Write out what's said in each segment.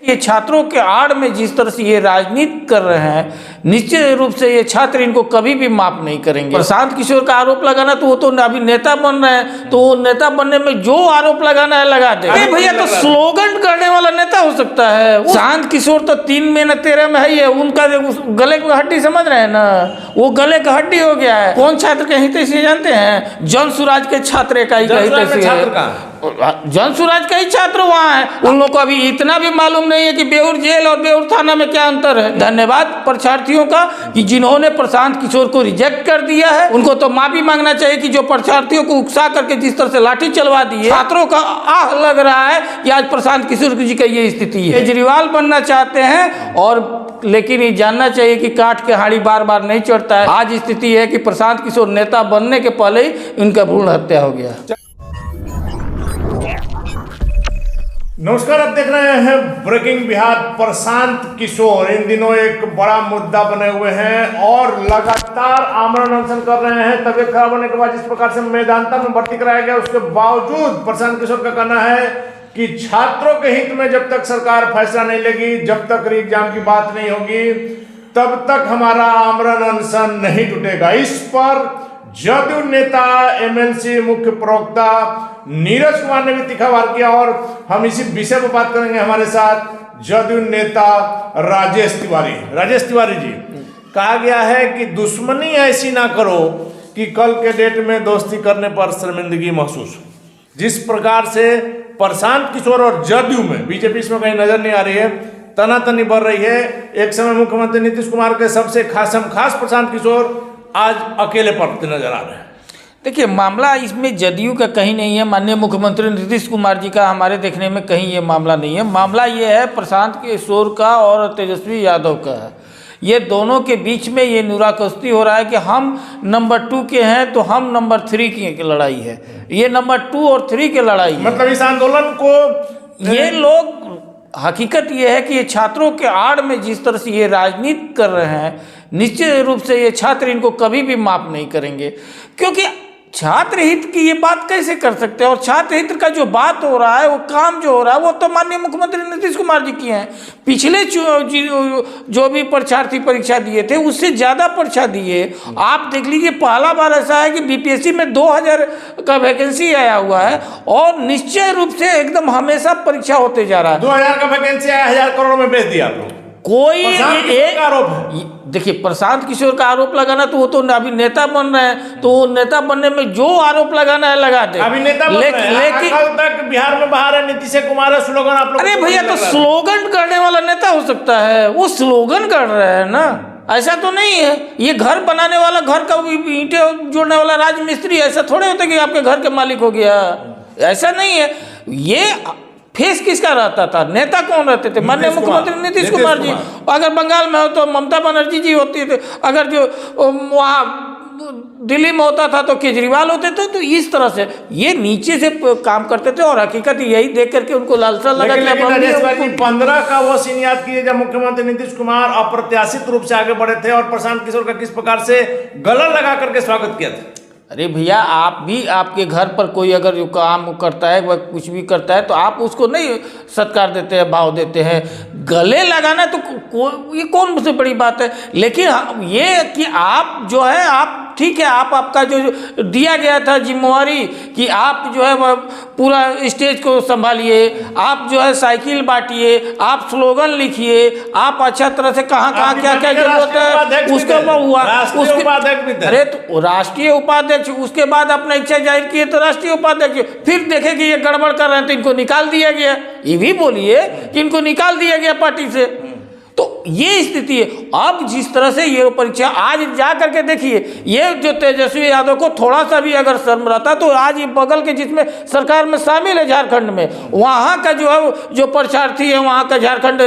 ये छात्रों के आड़ में जिस तरह से ये राजनीति कर रहे हैं, निश्चित रूप से ये छात्र इनको कभी भी माफ नहीं करेंगे। प्रशांत किशोर का आरोप लगाना, तो वो तो अभी नेता बन रहे हैं, तो वो नेता बनने में जो आरोप लगाना है लगा दे। अरे भैया, तो स्लोगन करने वाला नेता हो सकता है। प्रशांत किशोर तो 3 में न 13 में है, उनका गले की हड्डी समझ रहे हैं ना, वो गले का हड्डी हो गया है। कौन छात्र के हितैषी जानते हैं? जन सुराज के छात्र का ही हितैषी है। जन सुराज का ही छात्र वहाँ है। उन लोगों को अभी इतना भी मालूम नहीं है कि बेउर जेल और बेउर थाना में क्या अंतर है। धन्यवाद परीक्षार्थियों का कि जिन्होंने प्रशांत किशोर को रिजेक्ट कर दिया है। उनको तो माफी मांगना चाहिए कि जो परीक्षार्थियों को उकसा करके जिस तरह से लाठी चलवा दी है। छात्रों का आह लग रहा है कि आज प्रशांत किशोर जी का ये स्थिति है। केजरीवाल बनना चाहते हैं, और लेकिन ये जानना चाहिए कि काठ के हाड़ी बार बार नहीं चढ़ता है। आज स्थिति है कि प्रशांत किशोर नेता बनने के पहले ही उनका भ्रूण हत्या हो गया। नमस्कार, आप देख रहे हैं ब्रेकिंग बिहार। प्रशांत किशोर इन दिनों एक बड़ा मुद्दा बने हुए हैं और लगातार आमरण अनशन कर रहे हैं। तबियत खराब होने के बाद जिस प्रकार से मेदांता में भर्ती कराया गया, उसके बावजूद प्रशांत किशोर का कहना है कि छात्रों के हित में जब तक सरकार फैसला नहीं लेगी, जब तक री एग्जाम की बात नहीं होगी, तब तक हमारा आमरण अनशन नहीं टूटेगा। इस पर जदयू नेता एमएलसी मुख्य प्रवक्ता नीरज कुमार ने भी तीखा वार किया, और हम इसी विषय पर बात करेंगे। हमारे साथ जदयू नेता राजेश तिवारी। राजेश तिवारी जी, कहा गया है कि दुश्मनी ऐसी ना करो कि कल के डेट में दोस्ती करने पर शर्मिंदगी महसूस। जिस प्रकार से प्रशांत किशोर और जदयू में, बीजेपी इसमें कहीं नजर नहीं आ रही है, तनातनी बढ़ रही है। एक समय मुख्यमंत्री नीतीश कुमार के सबसे खास प्रशांत किशोर आज अकेले पड़ते नजर आ रहे हैं। देखिए, मामला इसमें जदयू का कहीं नहीं है, माननीय मुख्यमंत्री नीतीश कुमार जी का हमारे देखने में कहीं ये मामला नहीं है। मामला ये है प्रशांत किशोर का और तेजस्वी यादव का है। ये दोनों के बीच में ये नुराकुश्ती हो रहा है कि हम नंबर 2 के हैं तो हम नंबर 3 की लड़ाई है। ये नंबर 2 और 3 की लड़ाई है। मतलब इस आंदोलन को ये लोग, हकीकत ये है कि ये छात्रों के आड़ में जिस तरह से ये राजनीति कर रहे हैं, निश्चित रूप से ये छात्र इनको कभी भी माफ नहीं करेंगे। क्योंकि छात्र हित की ये बात कैसे कर सकते हैं? और छात्र हित का जो बात हो रहा है, वो काम जो हो रहा है, वो तो माननीय मुख्यमंत्री नीतीश कुमार जी की हैं। पिछले जो भी परीक्षार्थी परीक्षा दिए थे, उससे ज़्यादा परीक्षा दिए। आप देख लीजिए, पहला बार ऐसा है कि बीपीएससी में 2000 का वैकेंसी आया हुआ है, और निश्चय रूप से एकदम हमेशा परीक्षा होते जा रहा है। 2000 का वैकेंसी आया, 1000 करोड़ में बेच दिया आप लोग। कोई एक आरोप है। देखिए, प्रशांत किशोर का आरोप लगाना, तो वो तो अभी नेता बन रहे हैं, तो वो नेता बनने में जो आरोप लगाना है लगा दे। अभी नेता बन रहे हैं, लेकिन कल तक बिहार में बाहर है नीतीश कुमार है, स्लोगन आप लोग। अरे भैया, तो स्लोगन करने वाला नेता हो सकता है, वो स्लोगन कर रहे हैं ना, ऐसा तो नहीं है। ये घर बनाने वाला, घर का ईंटें जोड़ने वाला राजमिस्त्री ऐसा थोड़े होता कि आपके घर के मालिक हो गया, ऐसा नहीं है। ये फेस किसका रहता था? नेता कौन रहते थे? माननीय मुख्यमंत्री नीतीश कुमार जी। अगर बंगाल में हो तो ममता बनर्जी जी होती थी, अगर जो वहाँ दिल्ली में होता था तो केजरीवाल होते थे। तो इस तरह से ये नीचे से काम करते थे, और हकीकत यही देख करके उनको लालसा लगा। 15 का वो सीन याद कीजिए जब मुख्यमंत्री नीतीश कुमार अप्रत्याशित रूप से आगे बढ़े थे, और प्रशांत किशोर का किस प्रकार से गला लगा करके स्वागत किया था। अरे भैया, आप भी, आपके घर पर कोई अगर जो काम करता है, वह कुछ भी करता है, तो आप उसको नहीं सत्कार देते हैं, भाव देते हैं। गले लगाना तो ये कौन से बड़ी बात है? लेकिन ये कि आप जो है, आप ठीक है, आपका जो दिया गया था जिम्मेवारी कि आप जो है वह पूरा स्टेज को संभालिए, आप जो है साइकिल बांटिए, आप स्लोगन लिखिए, आप अच्छा तरह से कहाँ क्या जरूरत है उसका हुआ। अरे तो राष्ट्रीय उपाध्यक्ष, उसके बाद अपना इच्छा जाहिर किए तो राष्ट्रीय उपाध्यक्ष, फिर देखे कि ये गड़बड़ कर रहे हैं तो इनको निकाल दिया गया। ये भी बोलिए कि इनको निकाल दिया गया पार्टी से। तो ये स्थिति है। अब जिस तरह से ये परीक्षा आज जा करके देखिए, ये जो तेजस्वी यादव को थोड़ा सा भी अगर शर्म रहता, तो आज ये बगल के जिसमें सरकार में शामिल है झारखंड में, वहाँ का जो है, जो परीक्षार्थी है वहाँ का, झारखंड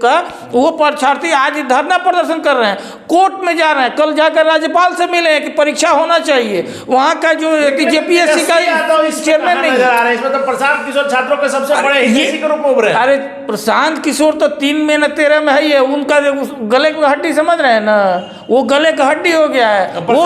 का वो परीक्षार्थी आज धरना प्रदर्शन कर रहे हैं, कोर्ट में जा रहे हैं। कल जाकर राज्यपाल से मिले हैं कि परीक्षा होना चाहिए। वहाँ का जो जेपीएससी का चेयरमैन नहीं नजर आ रहा है, इसमें तो प्रशांत किशोर छात्रों के सबसे बड़े हितैषी के रूप में उभरे। अरे प्रशांत किशोर तो 3 में न 13 में है ये उनका गले की हड्डी समझ रहे हैं ना, वो गले का हड्डी हो गया है। वो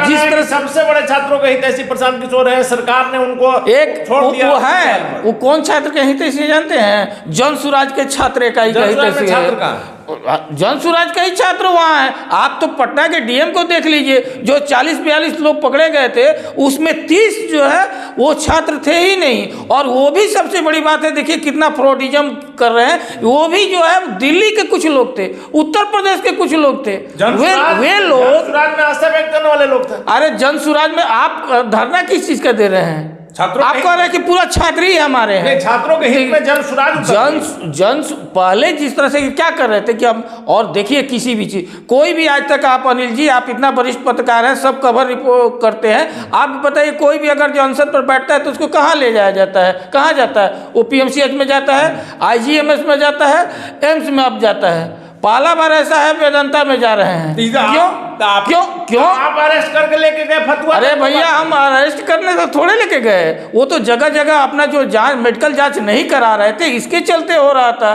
जिस तरह सबसे बड़े छात्रों के हितैषी प्रशांत किशोर है, सरकार ने उनको एक छोड़ दिया। वो है, वो कौन छात्र के हितैषी जानते हैं? जन सुराज के छात्र का ही हितैषी है। जन सुराज का ही छात्र वहाँ है। आप तो पटना के डीएम को देख लीजिए, जो 40-42 लोग पकड़े गए थे उसमें 30 जो है वो छात्र थे ही नहीं। और वो भी सबसे बड़ी बात है, देखिए कितना फ्रॉडिज्म कर रहे हैं। वो भी जो है दिल्ली के कुछ लोग थे, उत्तर प्रदेश के कुछ लोग थे, वे लोग जनसुराज में आस्था व्यक्त करने वाले लोग थे। अरे जनसुराज में आप धरना किस चीज का दे रहे हैं? छात्रों आप कह रहे हैं कि पूरा छात्र ही हमारे हैं। छात्रों के हित में जन पहले जिस तरह से क्या कर रहे थे कि हम, और देखिए किसी भी चीज, कोई भी आज तक आप अनिल जी, आप इतना वरिष्ठ पत्रकार हैं, सब कवर रिपोर्ट करते हैं, आप बताइए कोई भी अगर जो अनशन पर बैठता है तो उसको कहाँ ले जाया जाता है? कहाँ जाता है? वो PMCH में जाता है, IGMS में जाता है, एम्स में अब जाता है। पहला बार ऐसा है वेदांता में जा रहे हैं। क्यों आप अरेस्ट करके लेके गए फतवा? अरे भैया, हम अरेस्ट करने से थोड़े लेके गए, वो तो जगह जगह अपना जो जांच, मेडिकल जांच नहीं करा रहे थे, इसके चलते हो रहा था।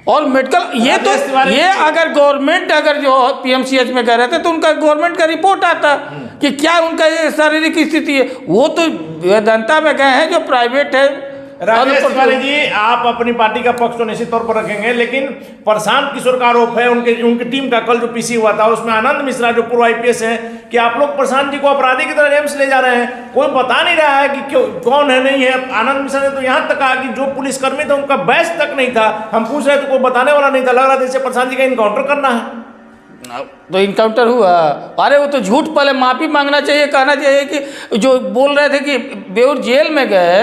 और मेडिकल ये अगर गवर्नमेंट अगर जो PMCH में कह रहे थे तो उनका गवर्नमेंट का रिपोर्ट आता कि क्या उनका ये शारीरिक स्थिति है। वो तो वेदांता में गए हैं जो प्राइवेट है। राजेश तिवारी जी, आप अपनी पार्टी का पक्ष तो निश्चित तौर पर रखेंगे, लेकिन प्रशांत किशोर का आरोप है, उनकी टीम का कल जो PC हुआ था उसमें आनंद मिश्रा जो पूर्व IPS हैं कि आप लोग प्रशांत जी को अपराधी की तरह एम्स ले जा रहे हैं। कोई बता नहीं रहा है कि क्यों, कौन है नहीं है। आनंद मिश्रा ने तो यहाँ तक कहा कि जो पुलिसकर्मी थे उनका बैच तक नहीं था। हम पूछ रहे थे, कोई बताने वाला नहीं था। लग रहा था जैसे प्रशांत जी का इनकाउंटर करना है। तो इनकाउंटर हुआ। अरे वो तो झूठ, पहले माफी मांगना चाहिए, कहना चाहिए कि जो बोल रहे थे कि बेउर जेल में गए,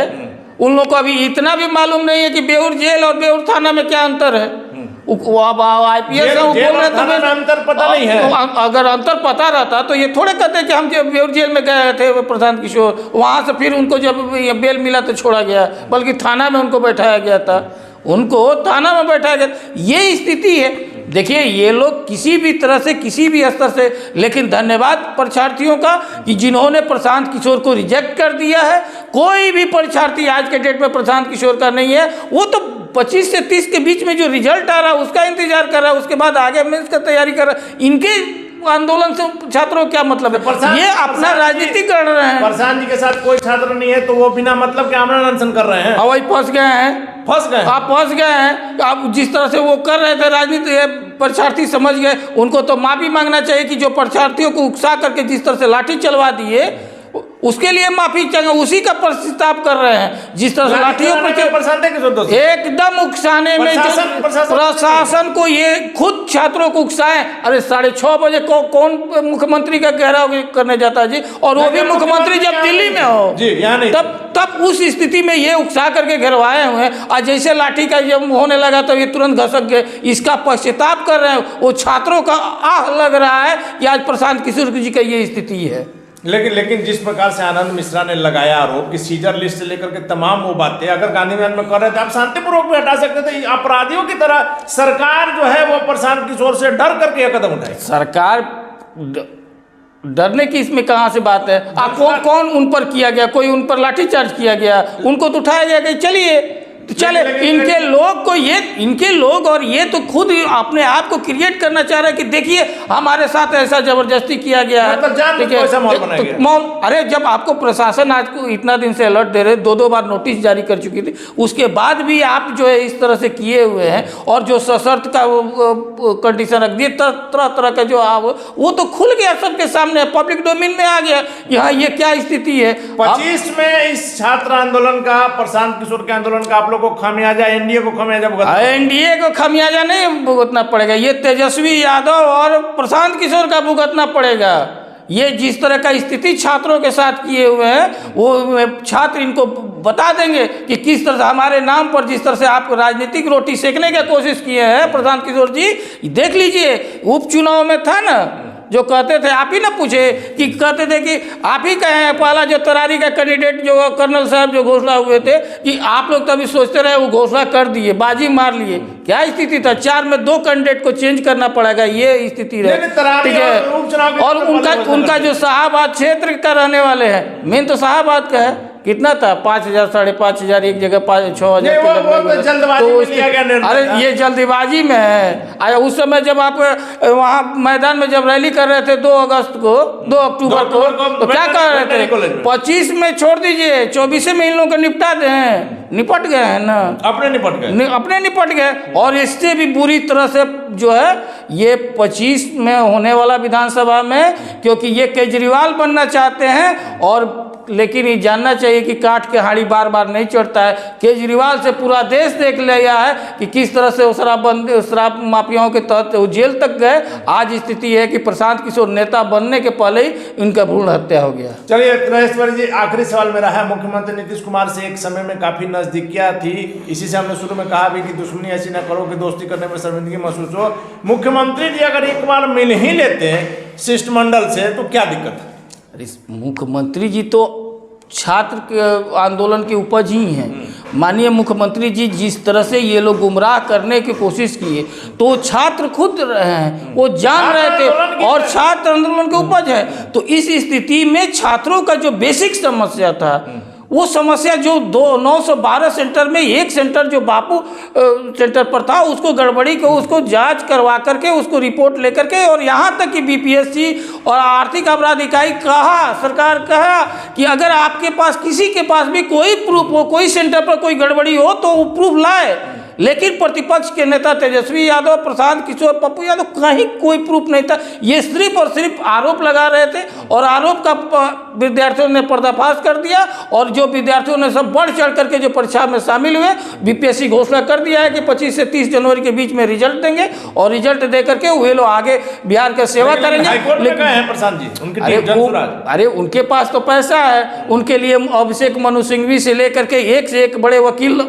उन लोगों को अभी इतना भी मालूम नहीं है कि बेउर जेल और बेउर थाना में क्या अंतर है। IPS है, वो बोल रहे थे अंतर पता नहीं है। अगर अंतर पता रहता तो ये थोड़े कहते कि हम जब बेउर जेल में गए थे प्रशांत किशोर, वहाँ से फिर उनको जब बेल मिला तो छोड़ा गया, बल्कि थाना में उनको बैठाया गया था। उनको थाना में बैठाया गया। ये स्थिति है। देखिए, ये लोग किसी भी तरह से, किसी भी स्तर से, लेकिन धन्यवाद परीक्षार्थियों का कि जिन्होंने प्रशांत किशोर को रिजेक्ट कर दिया है। कोई भी परीक्षार्थी आज के डेट में प्रशांत किशोर का नहीं है। वो तो 25 से 30 के बीच में जो रिजल्ट आ रहा है उसका इंतजार कर रहा है, उसके बाद आगे मेंस का तैयारी कर रहा है। इनके आंदोलन से छात्रों को क्या मतलब है? ये अपना राजनीति कर रहे हैं। प्रशांत जी के साथ कोई छात्र नहीं है तो वो बिना मतलब के आमरण अनशन कर रहे हैं। वही फंस गए हैं। आप फंस गए हैं। आप जिस तरह से वो कर रहे थे राजनीति, परीक्षार्थी समझ गए। उनको तो माफी मांगना चाहिए कि जो परीक्षार्थियों को उकसा करके जिस तरह से लाठी चलवा दिए, उसके लिए माफी चाहिए। उसी का प्रस्ताव कर रहे हैं। जिस तरह से लाठियों पर एकदम उकसाने में, प्रशासन को ये खुद छात्रों को उकसाए। अरे 6:30 बजे कौन मुख्यमंत्री का घेराव करने जाता है जी? और वो भी मुख्यमंत्री जब दिल्ली में हो जी, नहीं। तब उस स्थिति में ये उकसा करके घेरवाए हुए हैं। और जैसे लाठी का जब होने लगा तो ये तुरंत घसक गए। इसका पश्चाताप कर रहे हैं। वो छात्रों का आह लग रहा है कि आज प्रशांत किशोर जी का ये स्थिति है। लेकिन जिस प्रकार से आनंद मिश्रा ने लगाया आरोप कि सीजर लिस्ट से लेकर के तमाम वो बातें अगर गांधी मैदान में कर रहे थे, आप शांतिपूर्वक भी हटा सकते थे। अपराधियों की तरह सरकार जो है वो प्रशांत किशोर से डर करके यह कदम उठाई। सरकार डरने की इसमें कहाँ से बात है? आप कौन उन पर किया गया? कोई उन पर लाठीचार्ज किया गया? उनको तो उठाया गया कि चलिए तो चले। इनके लोग और ये तो खुद अपने आप को क्रिएट करना चाह रहे हैं कि देखिए हमारे साथ ऐसा जबरदस्ती किया गया है। अरे जब आपको प्रशासन आज को इतना दिन से अलर्ट दे रहे, 2 बार नोटिस जारी कर चुकी थी, उसके बाद भी आप जो है इस तरह से किए हुए हैं। और जो सशर्त का कंडीशन रख दिए, तरह तरह का जो वो तो खुल गया सबके सामने, पब्लिक डोमेन में आ गया। यहाँ ये क्या स्थिति है? 25 में इस छात्र आंदोलन का, प्रशांत किशोर के आंदोलन का आप लोग को खामियाजा, एनडीए को खामियाजा भुगतना? एनडीए को खामियाजा नहीं भुगतना पड़ेगा, ये तेजस्वी यादव और प्रशांत किशोर का भुगतना पड़ेगा। ये जिस तरह का स्थिति छात्रों के साथ किए हुए हैं, वो छात्र इनको बता देंगे कि किस तरह से हमारे नाम पर जिस तरह से आप राजनीतिक रोटी सेकने की कोशिश किए हैं प्रशांत किशोर जी। देख लीजिए, उपचुनाव में था ना, जो कहते थे, आप ही ना पूछे कि कहते थे कि आप ही कहे पहला जो तरारी का कैंडिडेट जो कर्नल साहब जो घोषणा हुए थे कि आप लोग तभी सोचते रहे, वो घोषणा कर दिए, बाजी मार लिए। क्या स्थिति था? 4 में 2 कैंडिडेट को चेंज करना पड़ेगा, ये स्थिति रहे। ठीक है। और उनका जो शाहबाद क्षेत्र का रहने वाले हैं, मेन तो शाहबाद का है, कितना था 5,000 5,500 एक जगह 6,000 नहीं, वो तो जल्दबाजी में लिया गया निर्णय अरे था। ये जल्दबाजी में है। अरे उस समय जब आप वहाँ मैदान में जब रैली कर रहे थे 2 अक्टूबर को तो क्या कर रहे थे 25 में छोड़ दीजिए 24 में इन लोगों को निपटा दें, निपट गए हैं ना, अपने निपट गए और इससे भी बुरी तरह से जो है ये 25 में होने वाला विधानसभा में, क्योंकि ये केजरीवाल बनना चाहते हैं और लेकिन ये जानना चाहिए कि काठ के हाड़ी बार बार नहीं चढ़ता है। केजरीवाल से पूरा देश देख लिया है कि किस तरह से शराब माफियाओं के तहत वो जेल तक गए। आज स्थिति है कि प्रशांत किशोर नेता बनने के पहले ही इनका भ्रूण हत्या हो गया। चलिए नरेश तिवारी जी, आखिरी सवाल मेरा है, मुख्यमंत्री नीतीश कुमार से एक समय में काफी नजदीकियां थी, इसी से हमने शुरू में कहा भी कि दुश्मनी ऐसी ना करो कि दोस्ती करने में शर्मिंदगी महसूस हो। मुख्यमंत्री जी अगर एक बार मिल ही लेते हैं शिष्टमंडल से तो क्या दिक्कत है? मुख्यमंत्री जी तो छात्र के आंदोलन की उपज ही हैं। माननीय मुख्यमंत्री जी जिस तरह से ये लोग गुमराह करने की कोशिश किए तो छात्र खुद रहे हैं, वो जान रहे थे और छात्र आंदोलन की उपज है। तो इस स्थिति में छात्रों का जो बेसिक समस्या था वो समस्या जो 912 सेंटर में एक सेंटर जो बापू सेंटर पर था उसको गड़बड़ी को उसको जांच करवा करके उसको रिपोर्ट लेकर के और यहाँ तक कि बीपीएससी और आर्थिक अपराध इकाई सरकार कहा कि अगर आपके पास किसी के पास भी कोई प्रूफ हो, कोई सेंटर पर कोई गड़बड़ी हो तो वो प्रूफ लाए। लेकिन प्रतिपक्ष के नेता तेजस्वी यादव, प्रशांत किशोर, पप्पू यादव कहीं कोई प्रूफ नहीं था। ये सिर्फ और सिर्फ आरोप लगा रहे थे और आरोप का विद्यार्थियों ने पर्दाफाश कर दिया और जो विद्यार्थियों ने सब बढ़ चढ़ करके जो परीक्षा में शामिल हुए, बीपीएससी घोषणा कर दिया है कि 25 से 30 जनवरी के बीच में रिजल्ट देंगे और रिजल्ट दे करके वे लोग आगे बिहार का सेवा करेंगे। अरे उनके पास तो पैसा है, उनके लिए अभिषेक मनु सिंघवी से लेकर के एक से एक बड़े वकील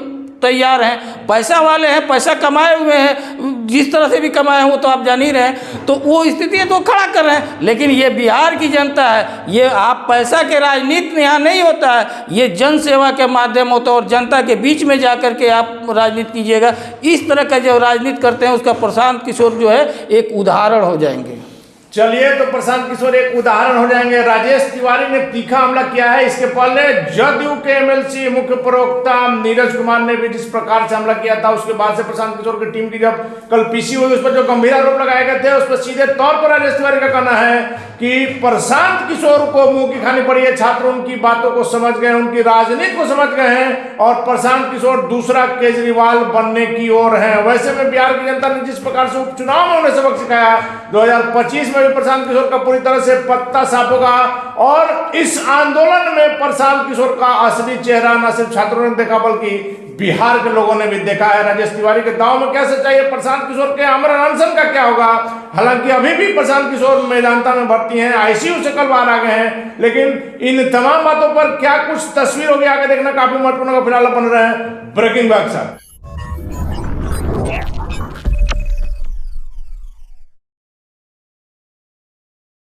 तैयार हैं, पैसा वाले हैं, पैसा कमाए हुए हैं, जिस तरह से भी कमाए हैं वो तो आप जान ही रहे हैं। तो वो स्थिति तो खड़ा कर रहे हैं। लेकिन ये बिहार की जनता है, ये आप पैसा के राजनीति यहाँ नहीं होता है, ये जन सेवा के माध्यम होता है और जनता के बीच में जा कर के आप राजनीति कीजिएगा। इस तरह का जो राजनीति करते हैं उसका प्रशांत किशोर जो है एक उदाहरण हो जाएंगे। चलिए तो प्रशांत किशोर एक उदाहरण हो जाएंगे। राजेश तिवारी ने तीखा हमला किया है। इसके पहले जदयू के एमएलसी मुख्य प्रवक्ता नीरज कुमार ने भी जिस प्रकार से हमला किया था, उसके बाद से प्रशांत किशोर की टीम की जब कल पीसी हुई उस पर जो गंभीर आरोप लगाए गए थे उस पर सीधे तौर पर राजेश तिवारी का कहना है कि प्रशांत किशोर को मुंह की खानी पड़ी है। छात्र उनकी बातों को समझ गए, उनकी राजनीति को समझ गए हैं और प्रशांत किशोर दूसरा केजरीवाल बनने की ओर है। वैसे में बिहार की जनता ने जिस प्रकार से उपचुनाव में उन्हें सबक सिखाया, 2025 में प्रशांत किशोर का पूरी तरह से पत्ता साफ होगा और इस आंदोलन में प्रशांत किशोर का असली चेहरा न सिर्फ छात्रों ने देखा बल्कि बिहार के लोगों ने भी देखा है। राजेश तिवारी के दांव में क्या सच्चाई है, प्रशांत किशोर के आमरण अनशन का क्या होगा? हालांकि अभी भी प्रशांत किशोर मेदांता में भर्ती हैं, आईसीयू से कल बाहर आ गए हैं, लेकिन इन तमाम बातों पर क्या कुछ तस्वीर होगी आगे देखना काफी महत्वपूर्ण होगा। फिलहाल बन रहे हैं ब्रेकिंग बात।